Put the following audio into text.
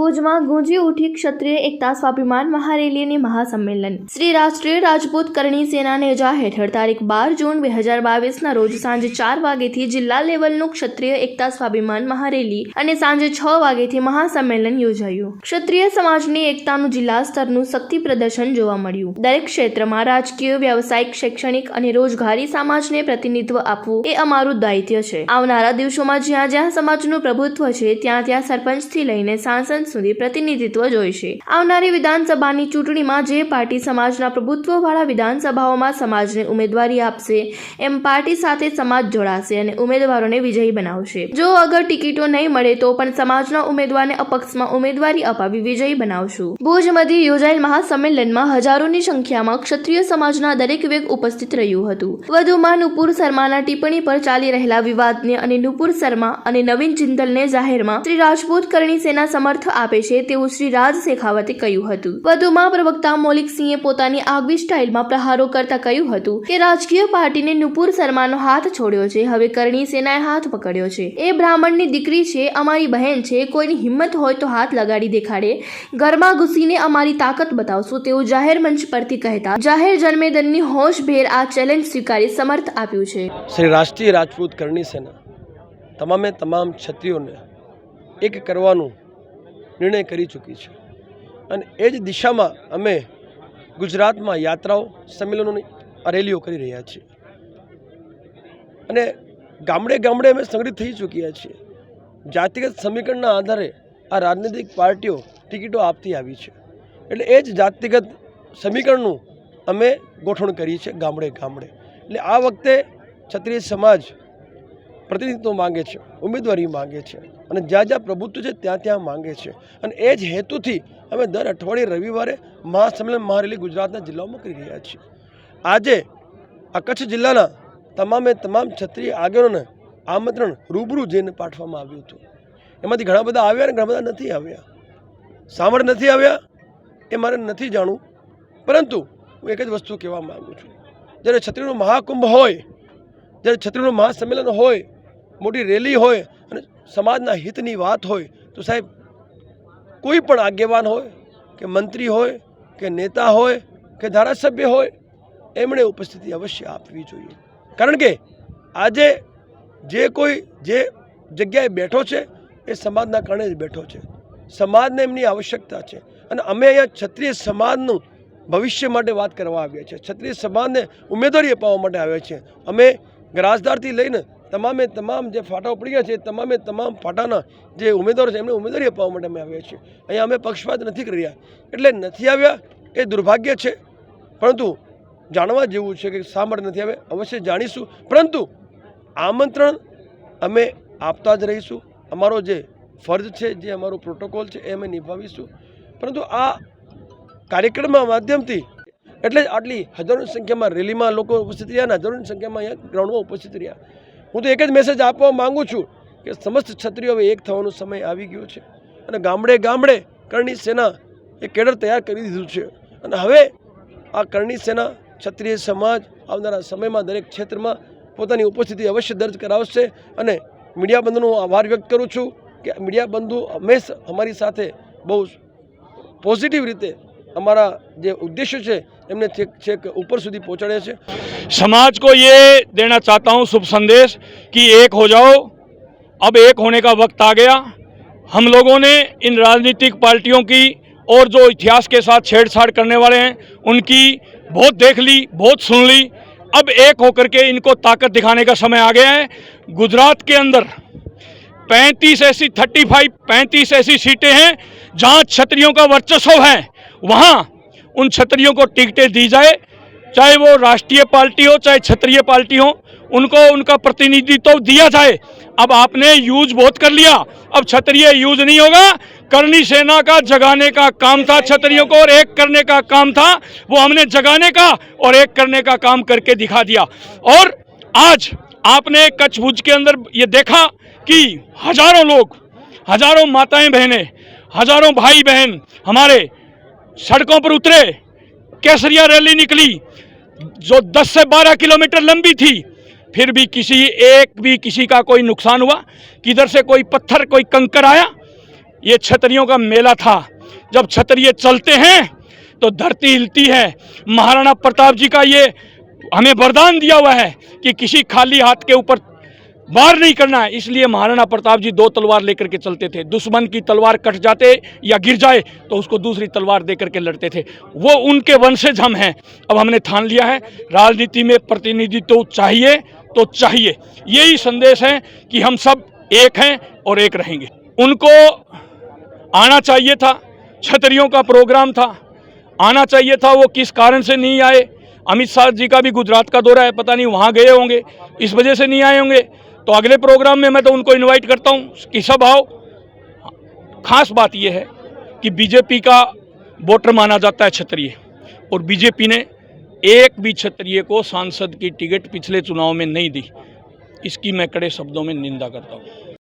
ભુજમાં ગુંજી ઉઠી ક્ષત્રિય એકતા સ્વાભિમાન મહારેલીની મહાસંમેલન શ્રી રાષ્ટ્રીય રાજપૂત કરણી સેના નેજા હેઠળ તારીખ 12 જૂન 2022ના રોજ સાંજે 4 વાગ્યેથી જિલ્લા લેવલનું ક્ષત્રિય એકતા સ્વાભિમાન મહારેલી અને સાંજે 6 વાગ્યેથી મહાસંમેલન યોજાયું। ક્ષત્રિય સમાજની એકતાનું જિલ્લા સ્તરનું શક્તિ પ્રદર્શન જોવા મળ્યું। દરેક ક્ષેત્રમાં રાજકીય, વ્યવસાયિક, શૈક્ષણિક અને રોજગારી સમાજને પ્રતિનિધિત્વ આપવું એ અમારું દાયિત્વ છે। આવનારા દિવસોમાં જ્યાં જ્યાં સમાજનું પ્રભુત્વ છે ત્યાં સરપંચથી લઈને સાંસદ સુધી પ્રતિનિધિત્વ જોઈશે। આવનારી વિધાનસભાની ચૂંટણીમાં જે પાર્ટી સમાજના પ્રભુત્વવાળા વિધાનસભાઓમાં સમાજને ઉમેદવારી આપશે એમ પાર્ટી સાથે સમાજ જોડાશે અને ઉમેદવારોને વિજયી બનાવશે। જો અગર ટિકિટો નહીં મળે તો પણ સમાજના ઉમેદવારને અપક્ષમાં ઉમેદવારી અપાવી વિજયી બનાવશું। ભુજ મધ્યે યોજાયેલ મહાસંમેલનમાં હજારોની સંખ્યામાં ક્ષત્રિય સમાજના દરેક વ્યક્તિ ઉપસ્થિત રહ્યું હતું। વધુમાં નુપુર શર્માના ટિપ્પણી પર ચાલી રહેલા વિવાદને અને નુપુર શર્મા અને નવીન જિંદલને જાહેરમાં શ્રી રાજપૂત કરણી સેના સમર્થ આપે છે તેવું શ્રી રાજ શેખાવતે કહ્યું હતું। વધુમાં પ્રવક્તા મૌલિકસિંહે પોતાની આગવી સ્ટાઇલમાં પ્રહારો કરતા કહ્યું હતું કે રાજકીય પાર્ટીને નુપુર શર્માનો હાથ છોડ્યો છે, હવે કરણી સેનાએ હાથ પકડ્યો છે। એ બ્રાહ્મણની દીકરી છે, અમારી બહેન છે, કોઈની હિંમત હોય તો હાથ લગાડી દેખાડે, ઘરમાં ઘૂસીને અમારી તાકાત બતાવશું તેવું જાહેર મંચ પરથી કહેતા જાહેર જનમેદનની હોશભેર આ ચેલેન્જ સ્વીકારી સમર્થ આપ્યું છે। શ્રી રાષ્ટ્રીય રાજપૂત કરણી સેના તમામે તમામ ક્ષત્રિયોને એક કરવાનો નિર્ણય કરી ચૂકી છે અને એ જ દિશામાં અમે ગુજરાતમાં યાત્રાઓ, સંમેલનોની રેલીઓ કરી રહ્યા છીએ અને ગામડે ગામડે અમે સંગઠિત થઈ ચૂક્યા છીએ। જાતિગત સમીકરણના આધારે આ રાજનૈતિક પાર્ટીઓ ટિકિટો આપતી આવી છે, એટલે એ જ જાતિગત સમીકરણનું અમે ગોઠવણ કરી છે ગામડે ગામડે। એટલે આ વખતે ક્ષત્રિય સમાજ પ્રતિનિધિત્વ માંગે છે, ઉમેદવારી માંગે છે અને જ્યાં જ્યાં પ્રભુત્વ છે ત્યાં ત્યાં માંગે છે અને એ જ હેતુથી અમે દર અઠવાડિયે રવિવારે મહાસંમેલન મહારેલી ગુજરાતના જિલ્લાઓમાં કરી રહ્યા છીએ। આજે આ કચ્છ જિલ્લાના તમામે તમામ ક્ષત્રિય આગેવાનોને આમંત્રણ રૂબરૂ જઈને પાઠવવામાં આવ્યું હતું। એમાંથી ઘણા બધા આવ્યા અને ઘણા બધા નથી આવ્યા। સાંભળ નથી આવ્યા એ મારે નથી જાણવું, પરંતુ હું એક જ વસ્તુ કહેવા માગું છું, જ્યારે ક્ષત્રિયનો મહાકુંભ હોય, જ્યારે ક્ષત્રિયનું મહાસંમેલન હોય, મોટી રેલી હોય અને સમાજના હિતની વાત હોય તો સાહેબ કોઈ પણ આગેવાન હોય કે મંત્રી હોય કે નેતા હોય કે ધારાસભ્ય હોય એમણે ઉપસ્થિતિ અવશ્ય આપવી જોઈએ। કારણ કે આજે જે કોઈ જે જગ્યાએ બેઠો છે એ સમાજના કારણે જ બેઠો છે, સમાજને એમની આવશ્યકતા છે અને અમે અહીંયા ક્ષત્રિય સમાજનું ભવિષ્ય માટે વાત કરવા આવ્યા છીએ, ક્ષત્રિય સમાજને ઉમેદવારી અપાવવા માટે આવ્યા છીએ। અમે રાજદારથી લઈને તમામે તમામ જે ફાટાઓ પડી ગયા છે તમામે તમામ ફાટાના જે ઉમેદવારો છે એમને ઉમેદવારી અપાવવા માટે અમે આવ્યા છીએ। અહીંયા અમે પક્ષપાત નથી કરી રહ્યા, એટલે નથી આવ્યા એ દુર્ભાગ્ય છે, પરંતુ જાણવા જેવું છે કે શા માટે નથી આવ્યા અવશ્ય જાણીશું, પરંતુ આમંત્રણ અમે આપતા જ રહીશું। અમારો જે ફરજ છે, જે અમારો પ્રોટોકોલ છે એ અમે નિભાવીશું, પરંતુ આ કાર્યક્રમના માધ્યમથી એટલે જ આટલી હજારોની સંખ્યામાં રેલીમાં લોકો ઉપસ્થિત રહ્યા અને હજારોની સંખ્યામાં અહીંયા ગ્રાઉન્ડમાં ઉપસ્થિત રહ્યા। હું તો એક જ મેસેજ આપવા માગું છું કે સમસ્ત ક્ષત્રિયો હવે એક થવાનો સમય આવી ગયો છે અને ગામડે ગામડે કરણી સેના એ કેડર તૈયાર કરી દીધું છે અને હવે આ કરણી સેના ક્ષત્રિય સમાજ આવનારા સમયમાં દરેક ક્ષેત્રમાં પોતાની ઉપસ્થિતિ અવશ્ય દર્જ કરાવશે અને મીડિયા બંધુનો આભાર વ્યક્ત કરું છું કે મીડિયા બંધુ હંમેશા અમારી સાથે બહુ પોઝિટિવ રીતે हमारा जो उद्देश्य है हमने छेक ऊपर सुधी पहुँचाड़े छे। समाज को ये देना चाहता हूँ शुभ संदेश कि एक हो जाओ, अब एक होने का वक्त आ गया। हम लोगों ने इन राजनीतिक पार्टियों की और जो इतिहास के साथ छेड़छाड़ करने वाले हैं उनकी बहुत देख ली, बहुत सुन ली। अब एक होकर के इनको ताकत दिखाने का समय आ गया है। गुजरात के अंदर 35 ऐसी सीटें हैं जहाँ क्षत्रियों का वर्चस्व है, वहाँ उन क्षत्रियों को टिकटें दी जाए, चाहे वो राष्ट्रीय पार्टी हो चाहे क्षत्रिय पार्टी हो, उनको उनका प्रतिनिधित्व दिया जाए। अब आपने यूज बहुत कर लिया, अब क्षत्रिय यूज नहीं होगा। करणी सेना का जगाने का काम था क्षत्रियों को और एक करने का काम था, वो हमने जगाने का और एक करने का काम करके दिखा दिया। और आज आपने कच्छ भुज के अंदर ये देखा कि हजारों लोग, हजारों माताएं बहनें, हजारों भाई बहन हमारे सड़कों पर उतरे, केसरिया रैली निकली जो 10 से 12 किलोमीटर लंबी थी, फिर भी किसी का कोई नुकसान हुआ? किधर से कोई पत्थर, कोई कंकर आया? ये क्षत्रियों का मेला था। जब क्षत्रिय चलते हैं तो धरती हिलती है। महाराणा प्रताप जी का ये हमें वरदान दिया हुआ है कि किसी खाली हाथ के ऊपर वार नहीं करना है। इसलिए महाराणा प्रताप जी 2 तलवार लेकर के चलते थे। दुश्मन की तलवार कट जाते या गिर जाए तो उसको दूसरी तलवार दे करके लड़ते थे। वो उनके वंशज हम हैं। अब हमने ठान लिया है राजनीति में प्रतिनिधित्व चाहिए तो चाहिए। यही संदेश है कि हम सब एक हैं और एक रहेंगे। उनको आना चाहिए था, क्षत्रियों का प्रोग्राम था, आना चाहिए था। वो किस कारण से नहीं आए? अमित शाह जी का भी गुजरात का दौरा है, पता नहीं वहाँ गए होंगे, इस वजह से नहीं आए होंगे। तो अगले प्रोग्राम में मैं तो उनको इनवाइट करता हूँ कि सब आओ। खास बात यह है कि बीजेपी का वोटर माना जाता है क्षत्रिय, और बीजेपी ने एक भी क्षत्रिय को सांसद की टिकट पिछले चुनाव में नहीं दी। इसकी मैं कड़े शब्दों में निंदा करता हूँ।